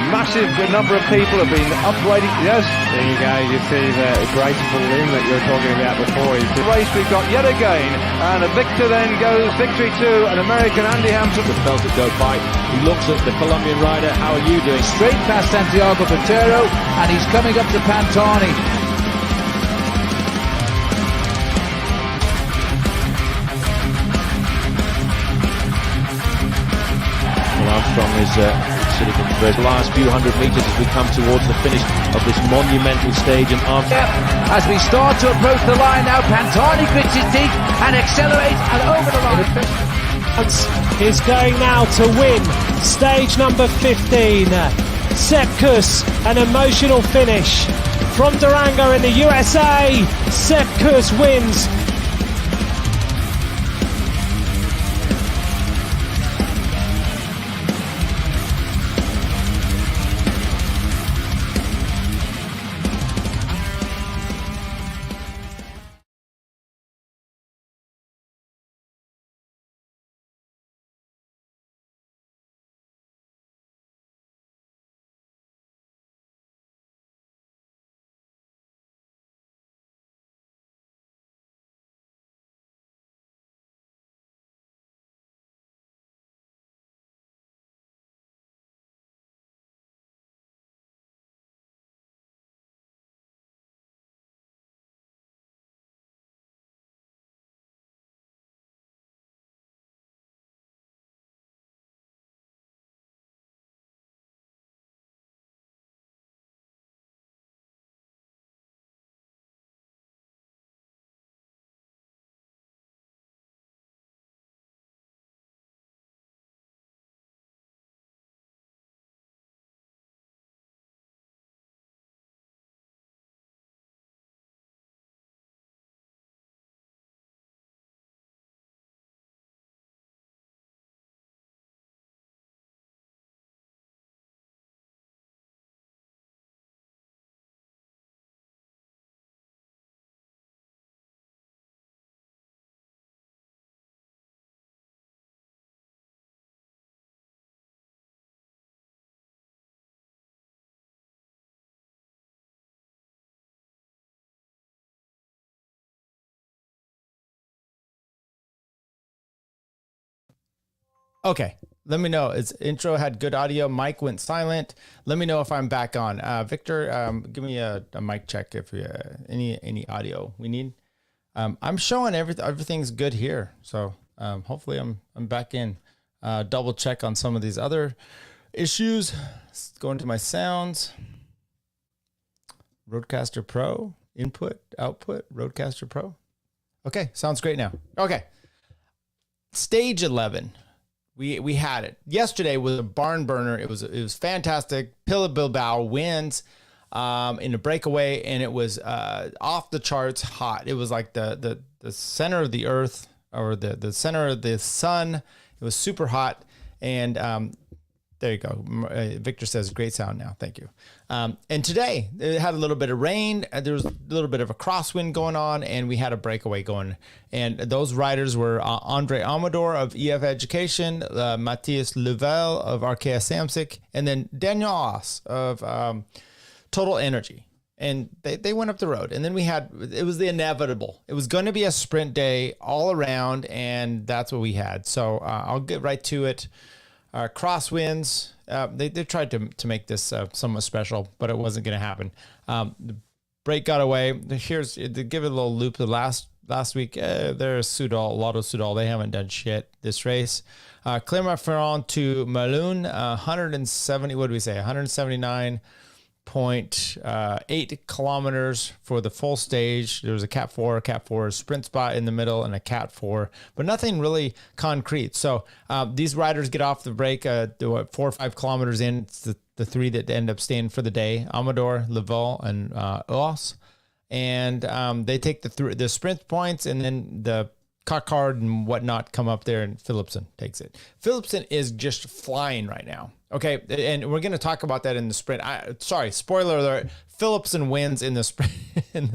Massive number of people have been upgrading. Yes, there you go. You see the graceful limb that you were talking about before. The race we've got yet again, and a victor then goes victory to an American, Andy Hampton. The felt it go by. He looks at the Colombian rider. How are you doing? Straight past Santiago Botero, and he's coming up to Pantani. Armstrong is sitting in the last few hundred metres as we come towards the finish of this monumental stage. And as we start to approach the line now, Pantani grits his teeth and accelerates and over the line. Is going now to win stage number 15. Sepp Kuss, an emotional finish from Durango in the USA. Sepp Kuss wins. Okay, let me know. Its intro had good audio. Mic went silent. Let me know if I'm back on. Victor, give me a mic check if any audio we need. I'm showing everything's good here, so hopefully I'm back in. Double check on some of these other issues. Go into my sounds. Rodecaster Pro input output. Rodecaster Pro. Okay, sounds great now. Okay, stage 11. We had it. Yesterday was a barn burner. It was fantastic. Pila Bilbao wins in a breakaway, and it was off the charts hot. It was like the center of the earth, or the center of the sun. It was super hot, and there you go. Victor says, great sound now. Thank you. And today, it had a little bit of rain. There was a little bit of a crosswind going on, and we had a breakaway going. And those riders were Andre Amador of EF Education, Matthias Louvel of Arkea Samsic, and then Daniel Oss of Total Energy. And they went up the road. And then it was the inevitable. It was going to be a sprint day all around, and that's what we had. So I'll get right to it. Crosswinds. They tried to make this somewhat special, but it wasn't going to happen. The break got away. Here's to give it a little loop. The last week, there's Soudal, Lotto Soudal. They haven't done shit this race. Clermont-Ferrand to Moulins, 170. What do we say? 179.8 kilometers for the full stage. There was a Cat 4 sprint spot in the middle, and a Cat 4, but nothing really concrete. So these riders get off the break 4 or 5 kilometers in. It's the three that end up staying for the day: Amador, Louvel, and Oss. And they take the sprint points, and then the Cockard and whatnot come up there, and Philipsen takes it. Philipsen is just flying right now. Okay, and we're going to talk about that in the sprint. Sorry, spoiler alert. Philipsen wins in the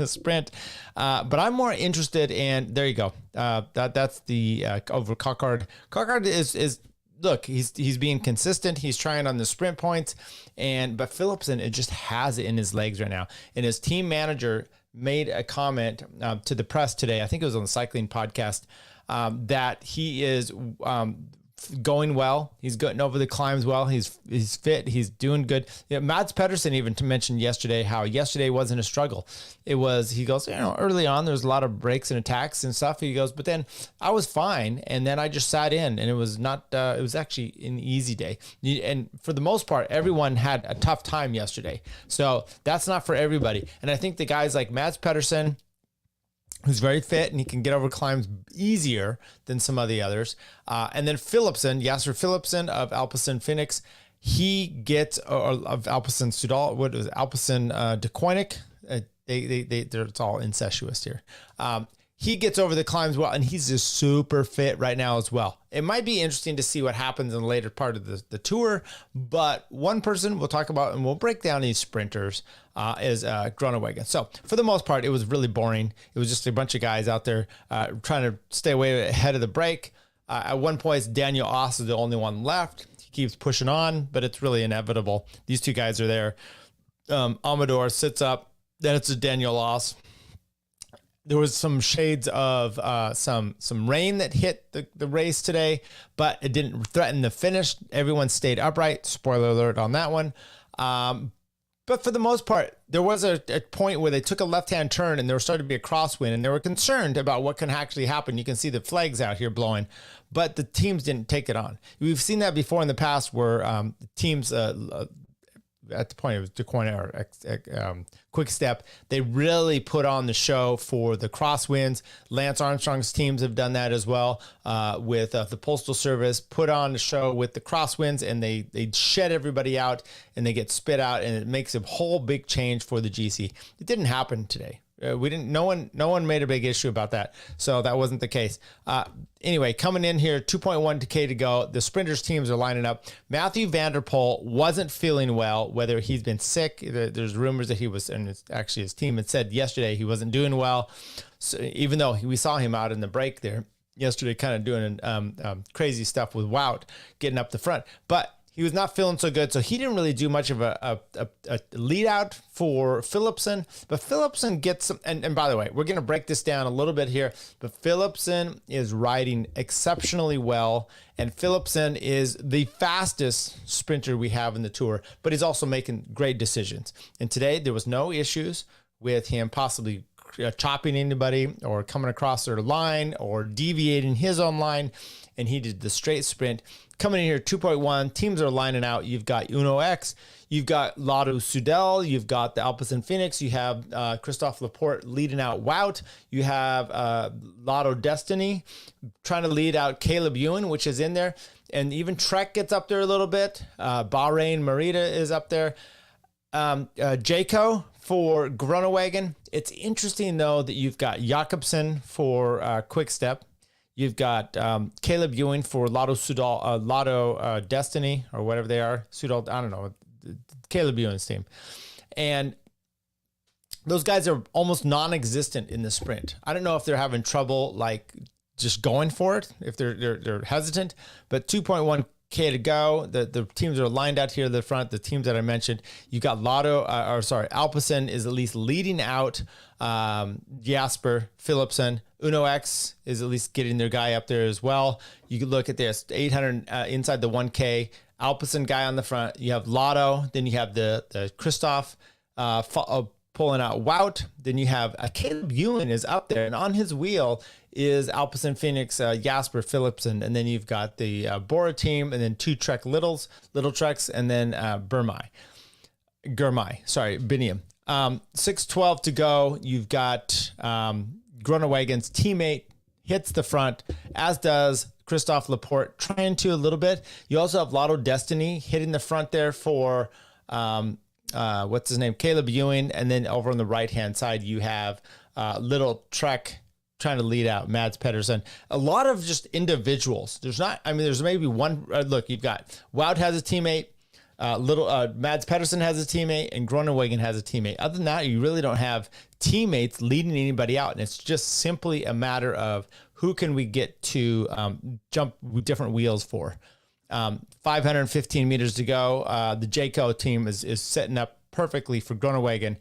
sprint. But I'm more interested in. There you go. That's the over Cockard. Cockard is look. He's being consistent. He's trying on the sprint points, but Philipsen, it just has it in his legs right now. And his team manager made a comment to the press today. I think it was on the cycling podcast that he is going well. He's getting over the climbs well. He's fit. He's doing good. Mads Pedersen even mentioned yesterday how yesterday wasn't a struggle. It was, he goes, early on, there's a lot of breaks and attacks and stuff. He goes, but then I was fine. And then I just sat in, and it was not, it was actually an easy day. And for the most part, everyone had a tough time yesterday. So that's not for everybody. And I think the guys like Mads Pedersen, who's very fit and he can get over climbs easier than some of the others. And then Philipsen, Jasper Philipsen of Alpecin Phoenix, he gets, of Alpecin Sudal, what was it, Alpecin de Koenig? It's all incestuous here. He gets over the climbs well, and he's just super fit right now as well. It might be interesting to see what happens in the later part of the tour, but one person we'll talk about, and we'll break down these sprinters, is Groenewegen. So for the most part, it was really boring. It was just a bunch of guys out there trying to stay away ahead of the break. At one point, Daniel Oss is the only one left. He keeps pushing on, but it's really inevitable. These two guys are there. Amador sits up. Then it's a Daniel Oss. There was some shades of some rain that hit the race today, but it didn't threaten the finish. Everyone stayed upright. Spoiler alert on that one. But for the most part, there was a point where they took a left-hand turn and there was starting to be a crosswind, and they were concerned about what can actually happen. You can see the flags out here blowing, but the teams didn't take it on. We've seen that before in the past where teams at the point it was DeQuan or Quick Step, they really put on the show for the crosswinds. Lance Armstrong's teams have done that as well with the Postal Service, put on the show with the crosswinds, and they shed everybody out and they get spit out, and it makes a whole big change for the GC. It didn't happen today. No one made a big issue about that. So that wasn't the case. Anyway, coming in here, 2.1K to go. The sprinters teams are lining up. Matthew Van Der Poel wasn't feeling well, whether he's been sick. There's rumors that he was, and it's actually his team had said yesterday he wasn't doing well. So even though we saw him out in the break there yesterday, kind of doing crazy stuff with Wout, getting up the front. But he was not feeling so good, so he didn't really do much of a lead out for Philipsen. But Philipsen gets some, and by the way, we're going to break this down a little bit here, but Philipsen is riding exceptionally well, and Philipsen is the fastest sprinter we have in the tour, but he's also making great decisions. And today, there was no issues with him possibly chopping anybody or coming across their line or deviating his own line, and he did the straight sprint. Coming in here, 2.1, teams are lining out. You've got Uno X, you've got Lotto Sudal, you've got the Alpecin Phoenix, you have Christophe Laporte leading out Wout, you have Lotto Destiny trying to lead out Caleb Ewan, which is in there, and even Trek gets up there a little bit. Bahrain Merida is up there. Jayco for Groenewegen. It's interesting, though, that you've got Jakobsen for Quick Step. You've got Caleb Ewan for Lotto Sudal, Lotto Destiny, or whatever they are. Sudal, I don't know, Caleb Ewan's team. And those guys are almost non-existent in the sprint. I don't know if they're having trouble, like, just going for it, if they're hesitant, but 2.1K to go. The teams are lined out here at the front. The teams that I mentioned, you got Alpecin is at least leading out Jasper Philipsen. Uno X is at least getting their guy up there as well. You can look at this 800 inside the 1K. Alpecin guy on the front. You have Lotto. Then you have the Christophe pulling out Wout. Then you have Caleb Ewan is up there, and on his wheel is Alpecin Phoenix, Jasper Philipsen, and then you've got the Bora team, and then two Little Treks, and then Biniam. 6:12 to go. You've got Groenewegen's teammate hits the front, as does Christophe Laporte, trying to a little bit. You also have Lotto Destiny hitting the front there for what's his name, Caleb Ewan, and then over on the right hand side you have Little Trek trying to lead out Mads Pedersen. A lot of just individuals. There's maybe one. Look, you've got Wout has a teammate. Mads Pedersen has a teammate, and Groenewegen has a teammate. Other than that, you really don't have teammates leading anybody out, and it's just simply a matter of who can we get to jump different wheels for. 515 meters to go. The Jayco team is setting up perfectly for Groenewegen,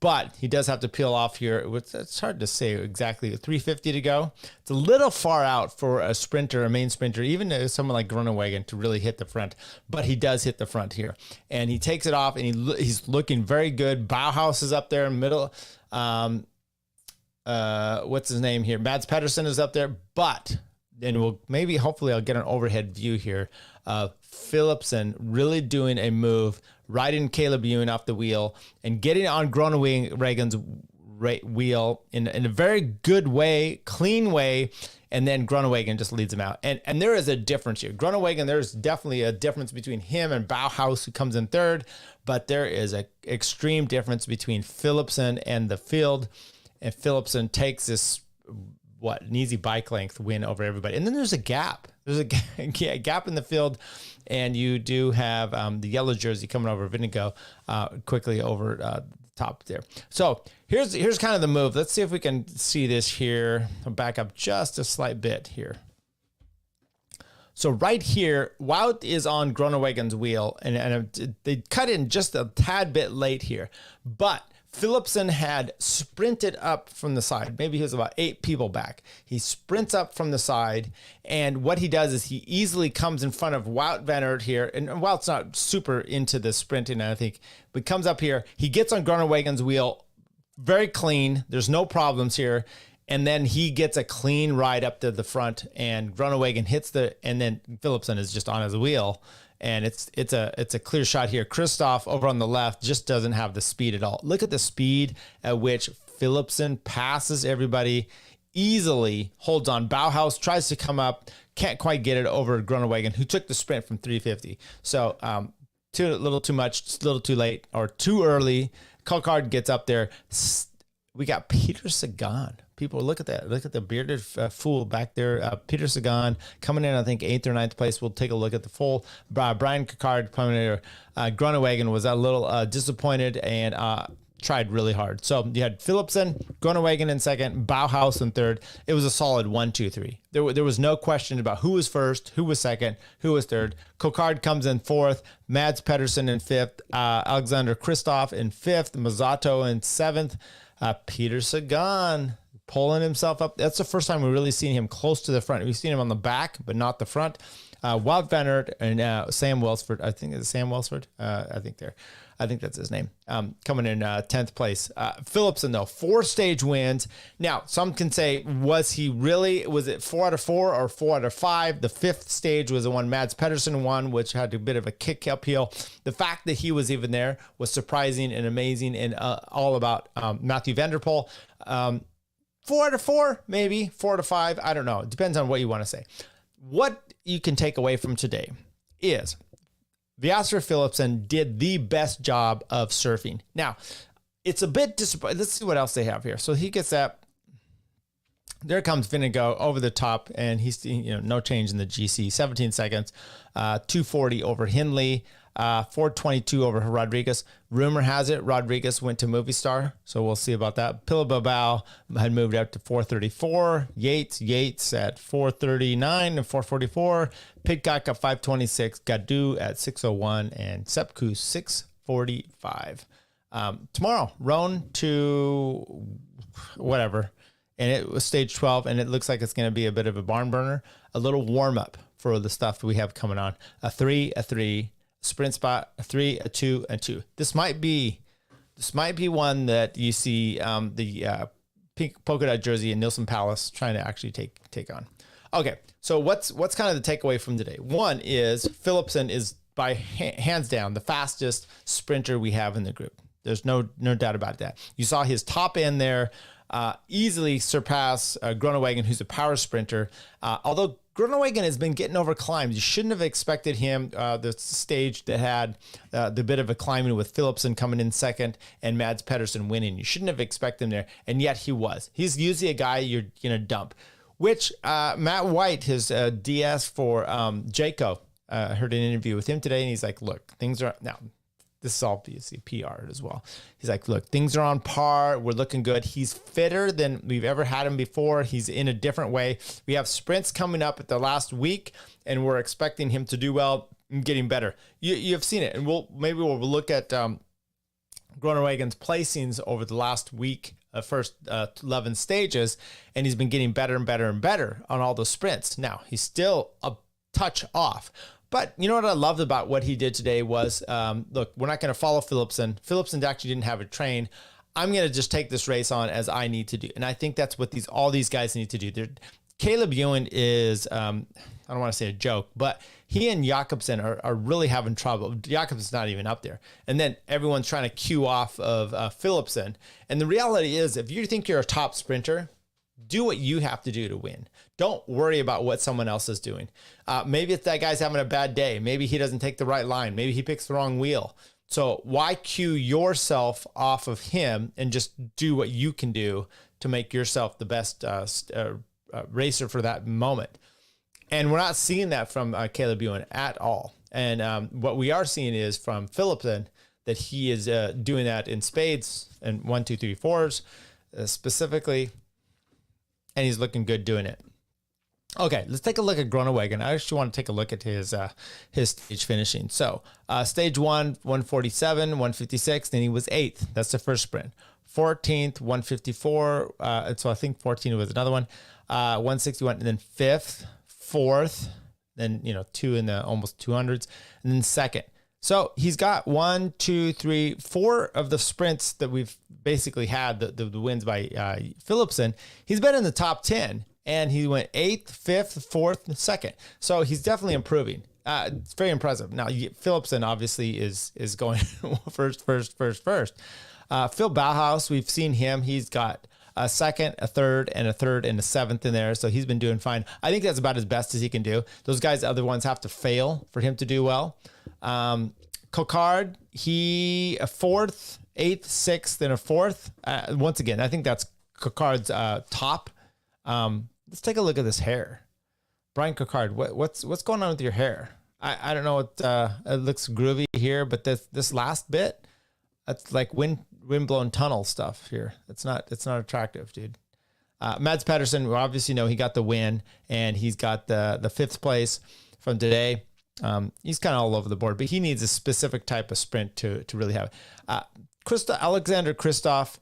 but he does have to peel off here. It's hard to say exactly. 350 to go. It's a little far out for a sprinter, a main sprinter, even someone like Groenewegen to really hit the front, but he does hit the front here, and he takes it off, and he's looking very good. Bauhaus is up there in the middle. What's his name here? Mads Pedersen is up there, but then hopefully I'll get an overhead view here of Philipsen really doing a move, riding Caleb Ewan off the wheel and getting on Groenewegen's wheel in a very good way, clean way, and then Groenewegen just leads him out. And there is a difference here. Groenewegen, there's definitely a difference between him and Bauhaus, who comes in third, but there is an extreme difference between Philipsen and the field, and Philipsen takes this an easy bike length win over everybody. And then there's a gap. There's a gap in the field, and you do have the yellow jersey coming over Vinigo quickly over the top there. So here's kind of the move. Let's see if we can see this here. I'll back up just a slight bit here. So right here, Wout is on Groenewegen's wheel, and they cut in just a tad bit late here, but Philipsen had sprinted up from the side. Maybe he was about 8 people back. He sprints up from the side, and what he does is he easily comes in front of Wout van Aert here. And Wout's not super into the sprinting, I think, but comes up here. He gets on Groenewegen's wheel, very clean. There's no problems here. And then he gets a clean ride up to the front, and Groenewegen hits and then Philipsen is just on his wheel. And it's a clear shot here. Christoph over on the left just doesn't have the speed at all. Look at the speed at which Philipsen passes everybody, easily holds on. Bauhaus tries to come up, can't quite get it over Groenewegen, who took the sprint from 350. So a little too much, a little too late, or too early. Coulthard gets up there. We got Peter Sagan. People, look at that. Look at the bearded fool back there. Peter Sagan coming in, I think, 8th or 9th place. We'll take a look at the full. Brian Coulthard coming in here. Groenewegen was a little disappointed and tried really hard. So you had Philipsen, Groenewegen in second, Bauhaus in third. It was a solid 1, 2, 3. There was no question about who was first, who was second, who was third. Coulthard comes in fourth, Mads Pedersen in fifth, Alexander Kristoff in fifth, Mazzato in seventh, Peter Sagan pulling himself up. That's the first time we've really seen him close to the front. We've seen him on the back, but not the front. Wout van Aert and Sam Welsford. I think it's Sam Welsford. I think that's his name. Coming in 10th place. Philipsen, though, 4 stage wins. Now, some can say, was it 4 out of 4 or 4 out of 5? The 5th stage was the one Mads Pedersen won, which had a bit of a kick uphill. The fact that he was even there was surprising and amazing, and all about Mathieu van der Poel. 4 out of 4, maybe 4 out of 5. I don't know. It depends on what you want to say. What you can take away from today is Viaster Philipsen did the best job of surfing. Now, it's a bit disappointing. Let's see what else they have here. So he gets that. There comes Vinigo over the top, and he's no change in the GC. 17 seconds, 240 over Hindley, 422 over Rodriguez. Rumor has it Rodriguez went to Movistar, so we'll see about that. Bilbao had moved out to 434. Yates at 439 and 444. Pidcock at 526. Gadu at 601, and Sepku 645. Tomorrow, Rhone to whatever. And it was stage 12, and it looks like it's going to be a bit of a barn burner, a little warm up for the stuff we have coming on. A 3, sprint spot, a 3, a 2, and 2. This might be one that you see the pink polka dot jersey in Nielsen Palace trying to actually take on. Okay, so what's kind of the takeaway from today? One is Philipsen is by hands down the fastest sprinter we have in the group. There's no doubt about that. You saw his top end there. Easily surpass Groenewegen, who's a power sprinter. Although Groenewegen has been getting over climbs. You shouldn't have expected him, the stage that had the bit of a climbing with Philipsen coming in second and Mads Pedersen winning. You shouldn't have expected him there, and yet he was. He's usually a guy you're going to dump, which Matt White, his DS for Jayco, I heard an interview with him today, and he's like, look, things are, now, this is obviously PR as well. He's like, look, things are on par. We're looking good. He's fitter than we've ever had him before. He's in a different way. We have sprints coming up at the last week, and we're expecting him to do well and getting better. You've seen it, and maybe we'll look at Groenewegen's placings over the last week, first 11 stages, and he's been getting better and better and better on all those sprints. Now, he's still a touch off. But you know what I loved about what he did today was, look, we're not going to follow Philipsen. Philipsen actually didn't have a train. I'm going to just take this race on as I need to do. And I think that's what all these guys need to do. Caleb Ewan is, I don't want to say a joke, but he and Jakobsen are really having trouble. Jakobsen's not even up there. And then everyone's trying to cue off of Philipsen. And the reality is, if you think you're a top sprinter, do what you have to do to win. Don't worry about what someone else is doing. Maybe it's that guy's having a bad day. Maybe he doesn't take the right line. Maybe he picks the wrong wheel. So why cue yourself off of him and just do what you can do to make yourself the best racer for that moment? And we're not seeing that from Caleb Ewan at all. And what we are seeing is from Philipsen that he is doing that in spades and 1, 2, 3, 4s specifically. And he's looking good doing it. Okay, let's take a look at Groenewegen. I actually want to take a look at his stage finishing. So stage 1, 147, 156, then he was 8th. That's the first sprint. 14th, 154. So I think 14 was another one. 161, and then 5th, 4th, then 2 in the almost 200s, and then 2nd. So he's got 1, 2, 3, 4 of the sprints that we've basically had, the wins by Philipsen. He's been in the top 10, and he went 8th, 5th, 4th, and 2nd. So he's definitely improving. It's very impressive. Now, Philipsen obviously is going first. Phil Bauhaus, we've seen him. He's got a second, a third, and a 7th in there. So he's been doing fine. I think that's about as best as he can do. Those guys, the other ones, have to fail for him to do well. Coquard, he a 4th, 8th, 6th, and a 4th. Once again, I think that's Coquard's top. Let's take a look at this hair. Brian Coquard, what's going on with your hair? I don't know what it looks groovy here, but this last bit, that's like windblown tunnel stuff here. It's not attractive, dude. Mads Pedersen, we obviously know he got the win, and he's got the 5th place from today. He's kind of all over the board, but he needs a specific type of sprint to really have it. Alexander Kristoff,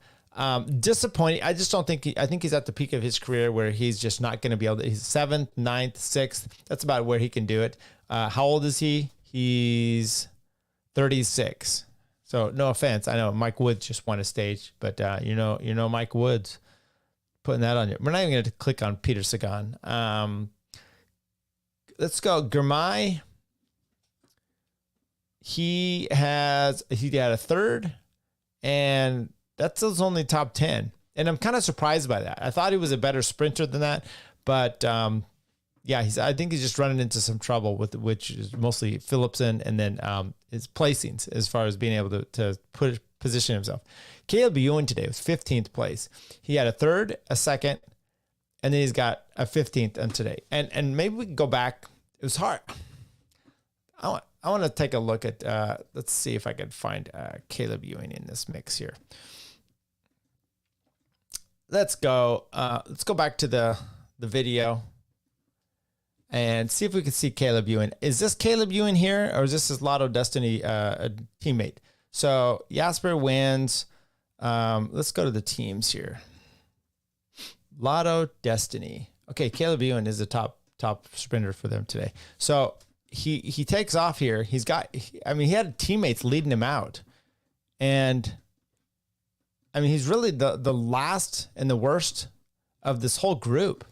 disappointing. I just don't think I think he's at the peak of his career where he's just not going to be able to. He's 7th, 9th, 6th. That's about where he can do it. How old is he? He's 36. So no offense. I know Mike Woods just won a stage, but you know Mike Woods putting that on you. We're not even going to click on Peter Sagan. Let's go. Girmay. He had a 3rd, and that's his only top 10. And I'm kind of surprised by that. I thought he was a better sprinter than that, but yeah, I think he's just running into some trouble with which is mostly Philipsen, and then his placings as far as being able to position himself. Caleb Ewan today was 15th place. He had a 3rd, a 2nd, and then he's got a 15th on today. And maybe we can go back. It was hard. I want to take a look at, let's see if I can find Caleb Ewan in this mix here. Let's go back to the video and see if we can see Caleb Ewan. Is this Caleb Ewan here, or is this his Lotto Destiny teammate? So Jasper wins. Let's go to the teams here. Lotto Destiny. Okay, Caleb Ewan is the top sprinter for them today. So he takes off here. He had teammates leading him out, and he's really the last and the worst of this whole group.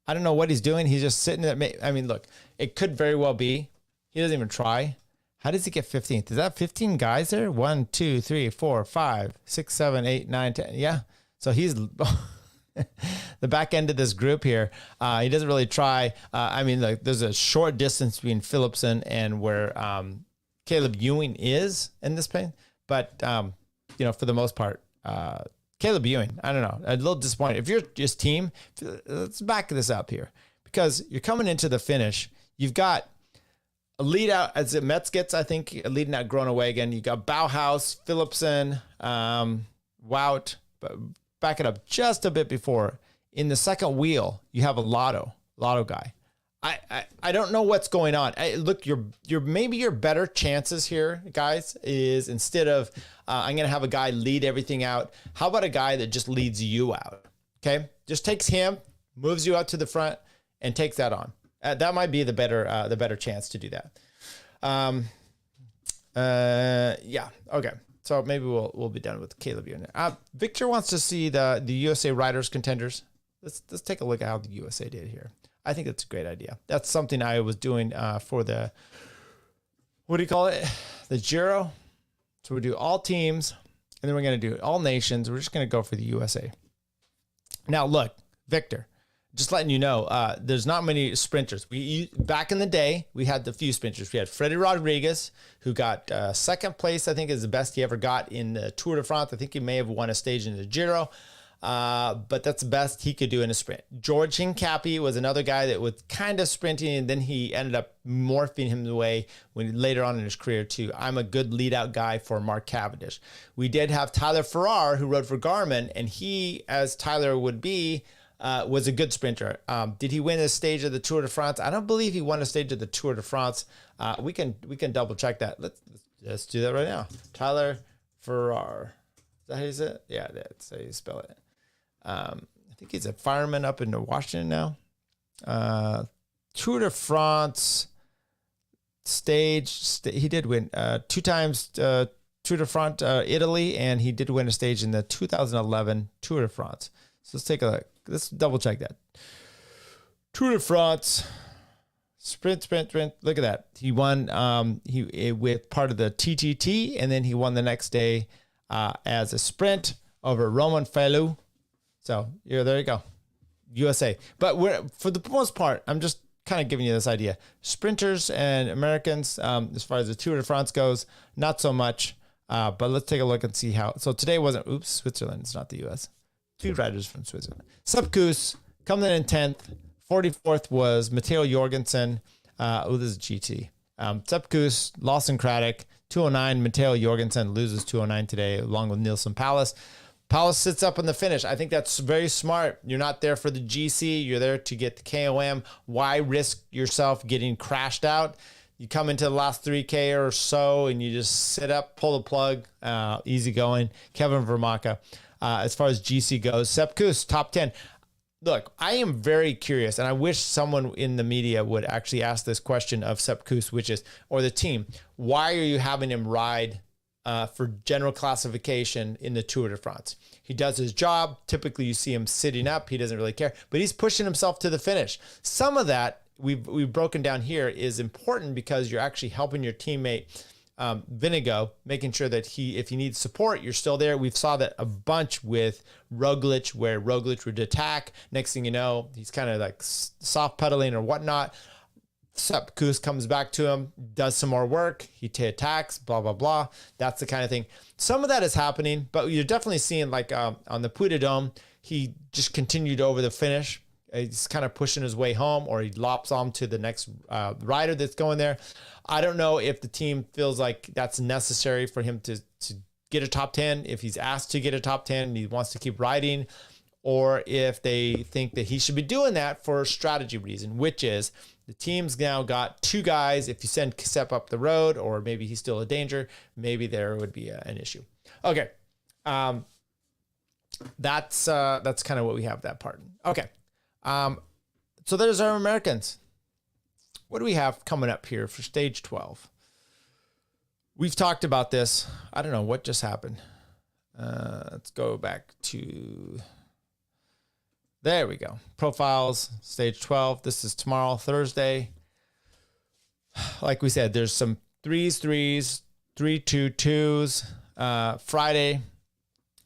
I don't know what he's doing. He's just sitting there. Look, it could very well be he doesn't even try. How does he get 15th? Is that 15 guys there? 1, 2, 3, 4, 5, 6, 7, 8, 9, 10. Yeah. So he's the back end of this group here. He doesn't really try. I mean, like there's a short distance between Philipsen and where Caleb Ewing is in this plane, but you know, for the most part, Caleb Ewing, I don't know, a little disappointed. If you're just team, let's back this up here because you're coming into the finish. You've got a lead out as it Metzgets, I think, leading out Groenewegen. You got Bauhaus, Philipsen, Wout, but back it up just a bit before. In the second wheel, you have a Lotto guy. I don't know what's going on. Look, your maybe your better chances here, guys, is instead of I'm gonna have a guy lead everything out. How about a guy that just leads you out? Okay, just takes him, moves you out to the front, and takes that on. That might be the better chance to do that. Yeah. Okay. So maybe we'll be done with Caleb Ewing. Victor wants to see the USA Riders contenders. Let's take a look at how the USA did here. I think that's a great idea. That's something I was doing for the, what do you call it? The Giro. So we do all teams, and then we're going to do all nations. We're just going to go for the USA. Now, look, Victor, just letting you know, there's not many sprinters. Back in the day, we had the few sprinters. We had Freddie Rodriguez, who got second place, I think is the best he ever got in the Tour de France. I think he may have won a stage in the Giro. But that's the best he could do in a sprint. George Hincapie was another guy that was kind of sprinting, and then he ended up morphing him away when later on in his career to I'm a good lead out guy for Mark Cavendish. We did have Tyler Farrar, who rode for Garmin, and he, as Tyler would be, was a good sprinter. Did he win a stage of the Tour de France? I don't believe he won a stage of the Tour de France. We can double check that. Let's do that right now. Tyler Farrar. Is that how you say it? Yeah, that's how you spell it. I think he's a fireman up in Washington now. Tour de France stage. He did win 2 times Tour de France Italy, and he did win a stage in the 2011 Tour de France. So let's take a look. Let's double check that. Tour de France. Sprint. Look at that. He won with part of the TTT, and then he won the next day as a sprint over Roman Felu. So yeah, there you go, USA. But for the most part, I'm just kind of giving you this idea. Sprinters and Americans, as far as the Tour de France goes, not so much. But let's take a look and see how. So today wasn't. Oops, Switzerland. It's not the U.S. 2 riders from Switzerland. Sepp Kuss coming in 10th. 44th was Matteo Jorgensen. This is GT. Sepp Kuss, Lawson Craddock, 209. Matteo Jorgensen loses 209 today, along with Nielsen Pallas. Pallas sits up in the finish. I think that's very smart. You're not there for the GC. You're there to get the KOM. Why risk yourself getting crashed out? You come into the last 3K or so, and you just sit up, pull the plug, easy going. Kevin Vermaaka. As far as GC goes, Sepp Kuss, top 10. Look, I am very curious, and I wish someone in the media would actually ask this question of Sepp Kuss, which is, or the team, why are you having him ride for general classification in the Tour de France? He does his job. Typically, you see him sitting up. He doesn't really care, but he's pushing himself to the finish. Some of that we've broken down here is important because you're actually helping your teammate Vinigo, making sure that if he needs support, you're still there. We've saw that a bunch with Roglic, where Roglic would attack. Next thing you know, he's kind of like soft pedaling or whatnot. Sepp Kuss comes back to him, does some more work. He attacks, blah, blah, blah. That's the kind of thing. Some of that is happening, but you're definitely seeing like on the Puy de Dôme, he just continued over the finish. He's kind of pushing his way home, or he lops on to the next rider that's going there. I don't know if the team feels like that's necessary for him to get a top 10, if he's asked to get a top 10 and he wants to keep riding, or if they think that he should be doing that for a strategy reason, which is the team's now got 2 guys. If you send Sepp up the road, or maybe he's still a danger, maybe there would be an issue. Okay. That's kind of what we have that part. Okay. So there's our Americans. What do we have coming up here for stage 12? We've talked about this. I don't know what just happened. Let's go back to, there we go. Profiles, stage 12. This is tomorrow, Thursday. Like we said, there's some 3s, 3-2-2s. Friday,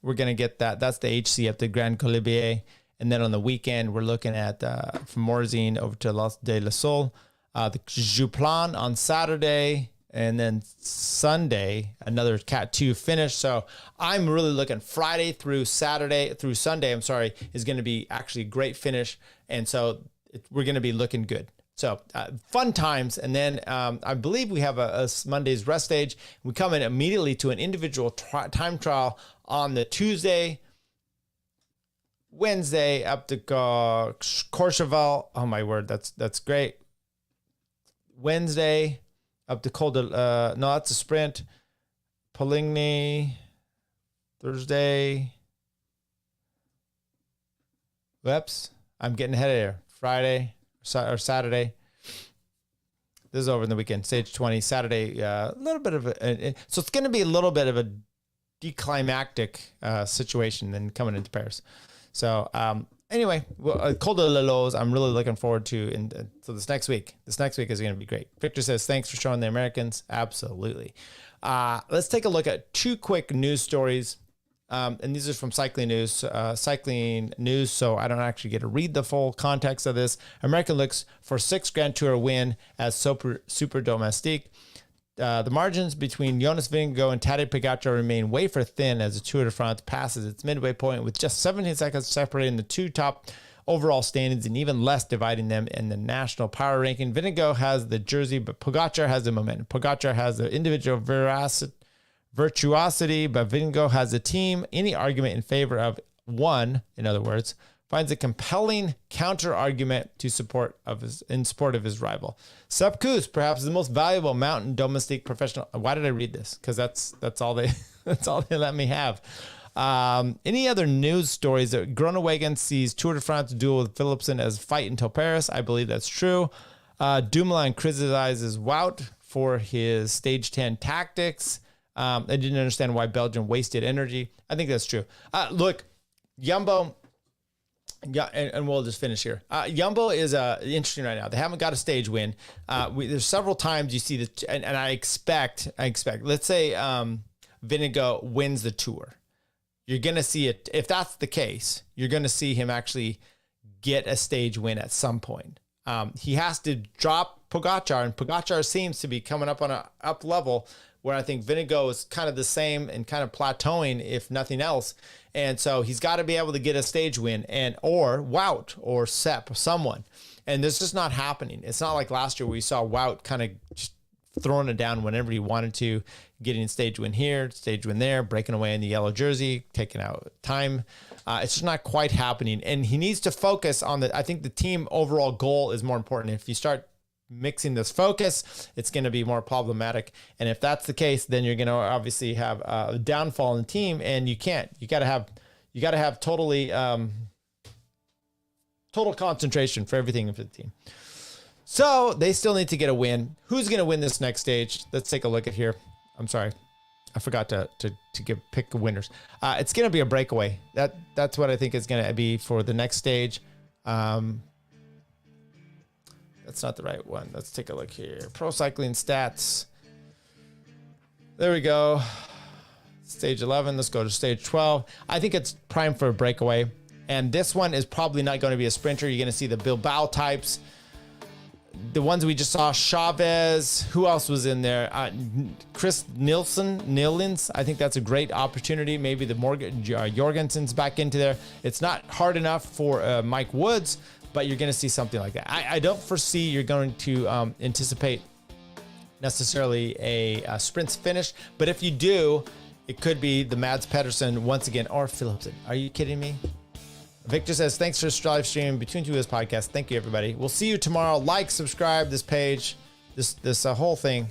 we're going to get that. That's the HC at the Grand Colombier. And then on the weekend, we're looking at from Morzine over to Los de la Sol, the Jouplan on Saturday, and then Sunday, another Cat 2 finish. So I'm really looking Friday through Sunday, is going to be actually a great finish. And so we're going to be looking good. So fun times. And then I believe we have a Monday's rest stage. We come in immediately to an individual time trial on the Tuesday, Wednesday up to Courchevel. Oh my word, that's great. Wednesday up to Col de, no, that's a sprint. Poligny, Thursday. Whoops, I'm getting ahead of here. Friday or Saturday. This is over in the weekend. Stage 20, Saturday. A little bit of so it's going to be a little bit of a declimactic situation than coming into Paris. So anyway, Col de la Loze, I'm really looking forward to. So this next week is going to be great. Victor says, thanks for showing the Americans. Absolutely. Let's take a look at 2 quick news stories. And these are from Cycling News. So I don't actually get to read the full context of this. American looks for 6th Grand Tour win as super domestique. The margins between Jonas Vingegaard and Tadej Pogacar remain wafer thin as the Tour de France passes its midway point, with just 17 seconds separating the 2 top overall standings and even less dividing them in the national power ranking. Vingegaard has the jersey, but Pogacar has the momentum. Pogacar has the individual virtuosity, but Vingegaard has a team. Any argument in favor of one, in other words, finds a compelling counter argument in support of his rival. Sepp Kuss, perhaps the most valuable mountain domestique professional. Why did I read this? Because that's all they let me have. Any other news stories? That Groenewegen sees Tour de France duel with Philipsen as fight until Paris. I believe that's true. Dumoulin criticizes Wout for his stage 10 tactics. I didn't understand why Belgium wasted energy. I think that's true. Look, Jumbo. Yeah, and we'll just finish here. Jumbo is interesting right now. They haven't got a stage win. There's several times you see that, and I expect. Let's say Vingegaard wins the Tour. You're gonna see it. If that's the case, you're gonna see him actually get a stage win at some point. He has to drop Pogacar, and Pogacar seems to be coming up on an up level, where I think Vingegaard is kind of the same and kind of plateauing, if nothing else. And so he's got to be able to get a stage win, or Wout or Sepp or someone. And this is not happening. It's not like last year where we saw Wout kind of just throwing it down whenever he wanted to, getting stage win here, stage win there, breaking away in the yellow jersey, taking out time. It's just not quite happening. And he needs to focus on I think the team overall goal is more important. If you start mixing this focus, it's going to be more problematic. And if that's the case, then you're going to obviously have a downfall in the team, and you can't. You got to have totally total concentration for everything for the team. So they still need to get a win. Who's going to win this next stage? Let's take a look at here. I'm sorry, I forgot to pick the winners. It's going to be a breakaway. That's what I think is going to be for the next stage. That's not the right one. Let's take a look here. Pro Cycling Stats. There we go. Stage 11. Let's go to stage 12. I think it's prime for a breakaway. And this one is probably not going to be a sprinter. You're going to see the Bilbao types. The ones we just saw, Chavez. Who else was in there? Chris Nilens. I think that's a great opportunity. Maybe the Jorgensen's back into there. It's not hard enough for Mike Woods, but you're going to see something like that. I don't foresee you're going to anticipate necessarily a sprint finish, but if you do, it could be the Mads Pedersen once again, or Philipsen. Are you kidding me? Victor says, thanks for live streaming Between Two Wheels podcast. Thank you, everybody. We'll see you tomorrow. Like, subscribe this page, this whole thing.